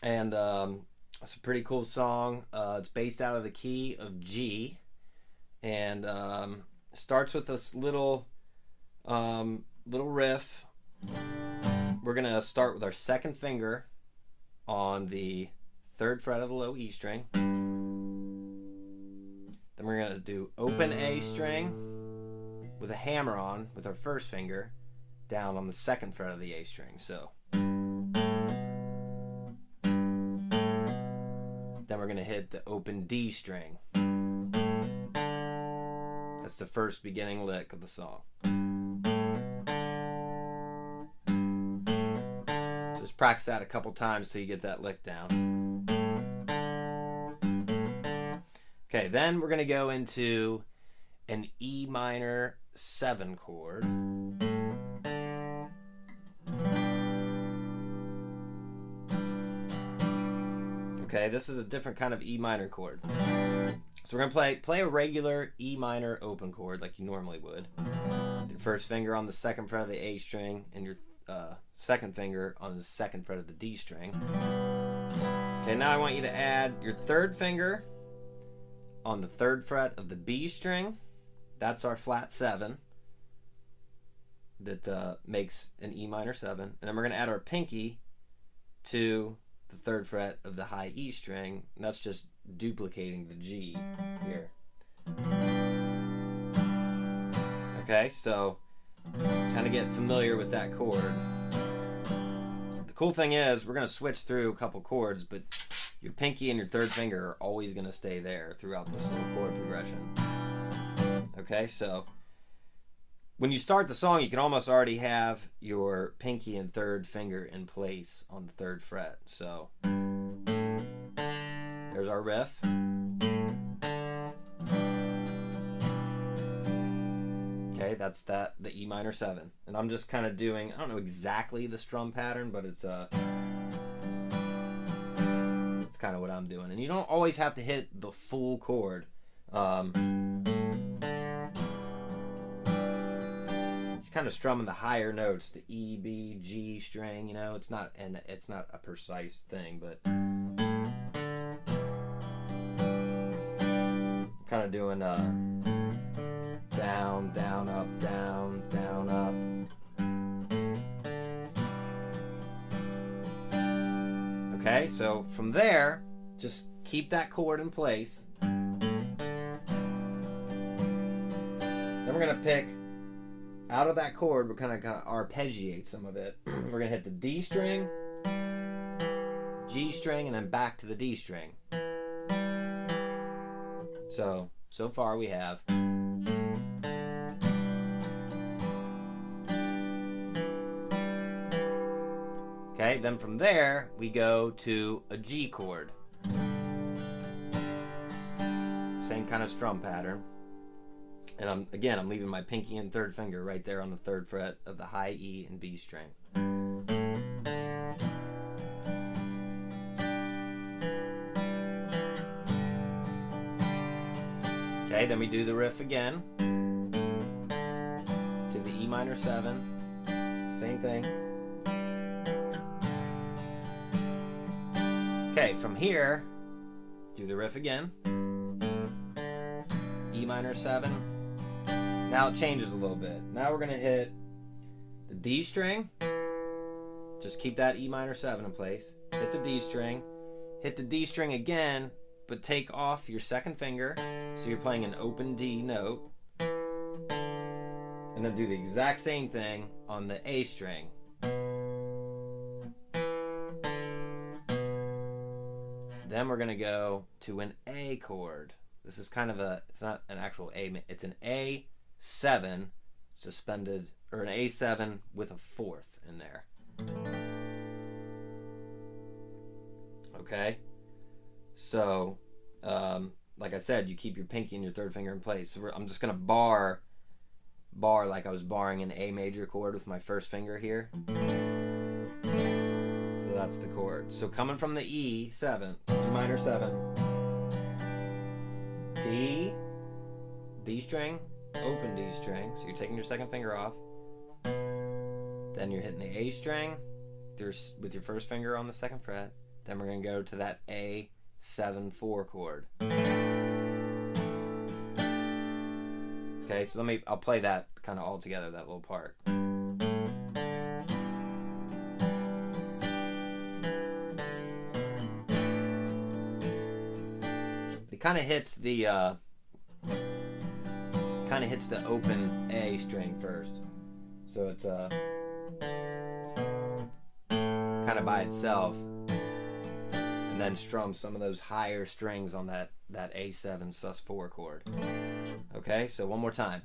And it's a pretty cool song. It's based out of the key of G, and starts with this little riff. We're gonna start with our second finger on the 3rd fret of the low E string. Then we're gonna do open A string with a hammer on with our first finger down on the 2nd fret of the A string. So then we're gonna hit the open D string. That's the first beginning lick of the song. Just practice that a couple times till you get that lick down. Okay, then we're gonna go into an E minor 7 chord. Okay, this is a different kind of E minor chord. So we're gonna play a regular E minor open chord like you normally would. Your first finger on the 2nd fret of the A string and your second finger on the 2nd fret of the D string. Okay, now I want you to add your 3rd finger on the 3rd fret of the B string. That's our flat 7 that makes an E minor 7. And then we're gonna add our pinky to the 3rd fret of the high E string, and that's just duplicating the G here. Okay, so kind of get familiar with that chord. The cool thing is we're going to switch through a couple chords, but your pinky and your 3rd finger are always going to stay there throughout this little chord progression. Okay, so when you start the song, you can almost already have your pinky and 3rd finger in place on the 3rd fret. So there's our riff. Okay, that's the E minor 7. And I'm just kind of doing, I don't know exactly the strum pattern, but it's kind of what I'm doing. And you don't always have to hit the full chord. Kind of strumming the higher notes, the E, B, G string, you know, it's not a precise thing, but kind of doing down, down, up, down, down, up. Okay, so from there, just keep that chord in place. Then we're gonna pick out of that chord, we're kind of arpeggiate some of it. We're going to hit the D string, G string, and then back to the D string. So far we have. Okay, then from there, we go to a G chord. Same kind of strum pattern. And I'm leaving my pinky and 3rd finger right there on the 3rd fret of the high E and B string. Okay, then we do the riff again to the E minor 7. Same thing. Okay, from here, do the riff again. E minor 7. Now it changes a little bit. Now we're going to hit the D string. Just keep that E minor 7 in place. Hit the D string. Hit the D string again, but take off your 2nd finger. So you're playing an open D note. And then do the exact same thing on the A string. Then we're going to go to an A chord. This is kind of it's not an actual A, it's an A7 suspended, or an A7 with a 4th in there. Okay? So, like I said, you keep your pinky and your 3rd finger in place. So I'm just going to bar like I was barring an A major chord with my 1st finger here. So that's the chord. So coming from the E7, E minor 7, D string, open D string, so you're taking your 2nd finger off. Then you're hitting the A string with your 1st finger on the 2nd fret, then we're going to go to that A7/4 chord. Okay, so I'll play that kind of all together, that little part. It kind of hits the open A string first, so it's kind of by itself, and then strums some of those higher strings on that A7 sus4 chord. Okay, so one more time.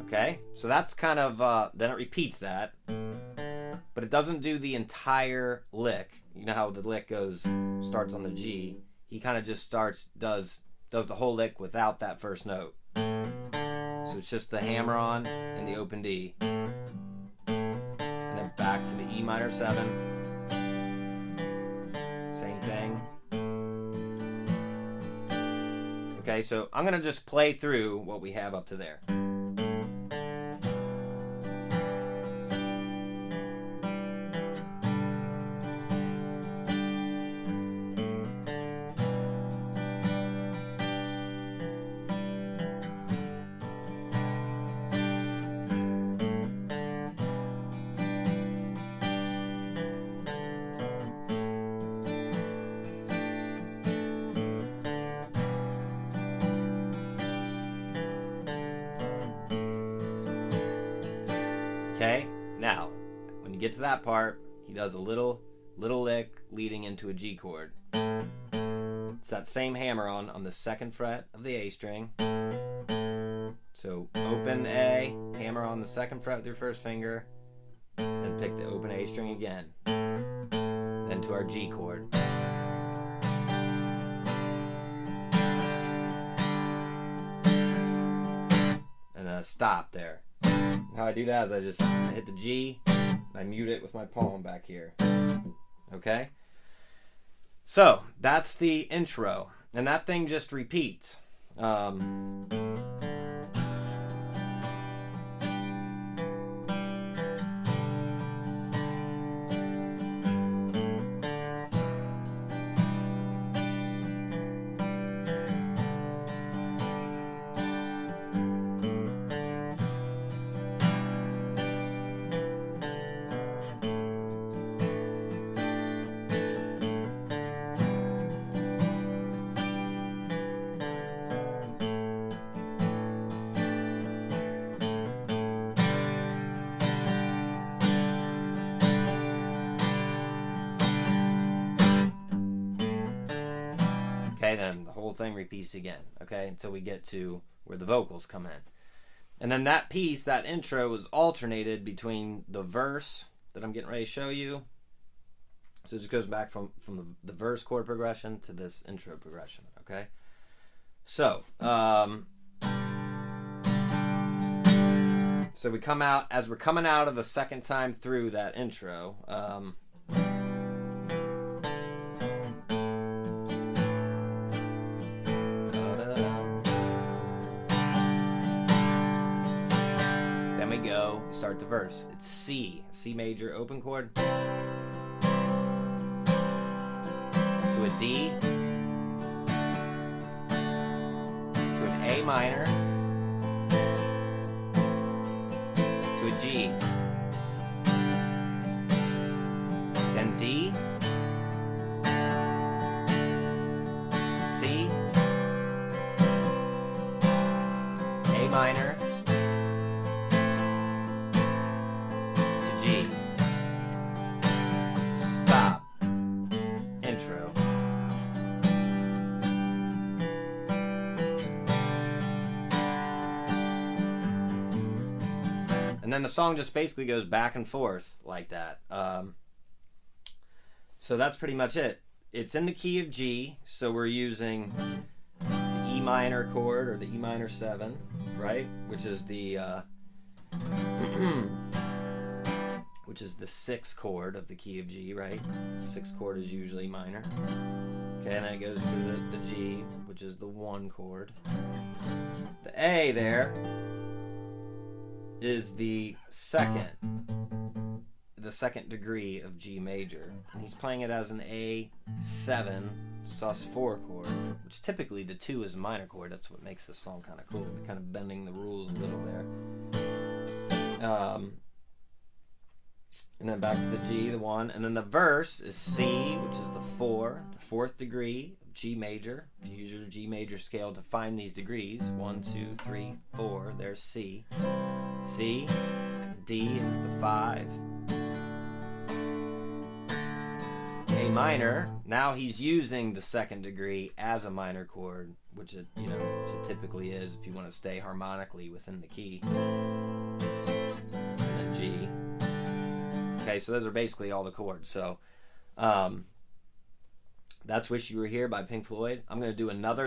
Okay, so that's kind of, then it repeats that, but it doesn't do the entire lick. You know how the lick starts on the G. He kind of just does the whole lick without that first note. So it's just the hammer on and the open D. And then back to the E minor 7. Same thing. Okay, so I'm gonna just play through what we have up to there. Okay, now, when you get to that part, he does a little lick leading into a G chord. It's that same hammer on the 2nd fret of the A string. So open A, hammer on the 2nd fret with your first finger, then pick the open A string again. Then to our G chord. And a stop there. How I do that is I just hit the G, and I mute it with my palm back here. Okay? So, that's the intro. And that thing just repeats. Okay, then the whole thing repeats again, okay, until we get to where the vocals come in. And then that piece, that intro, was alternated between the verse that I'm getting ready to show you. So it just goes back from the verse chord progression to this intro progression, okay? So, so we come out, as we're coming out of the second time through that intro, then we go, start the verse. It's C major open chord, to a D, to an A minor, to a G, then D, C, A minor, to G, stop, intro. And then the song just basically goes back and forth like that. So that's pretty much it. It's in the key of G, so we're using the E minor chord, or the E minor 7, right? Which is the which is the 6th chord of the key of G, right? The 6th chord is usually minor. Okay, and then it goes to the G, which which is the 1 chord. The A there is the second degree of G major. And he's playing it as an A7 sus4 chord, which typically the 2 is a minor chord. That's what makes this song kind of cool. We're kind of bending the rules a little there. And then back to the G, the 1. And then the verse is C, which is the 4, the 4th degree of G major. If you use your G major scale to find these degrees, 1, 2, 3, 4, there's C. C, D is the 5. A minor, now he's using the 2nd degree as a minor chord, which it, which it typically is if you want to stay harmonically within the key. And then G. Okay, so those are basically all the chords. So that's Wish You Were Here by Pink Floyd. I'm going to do another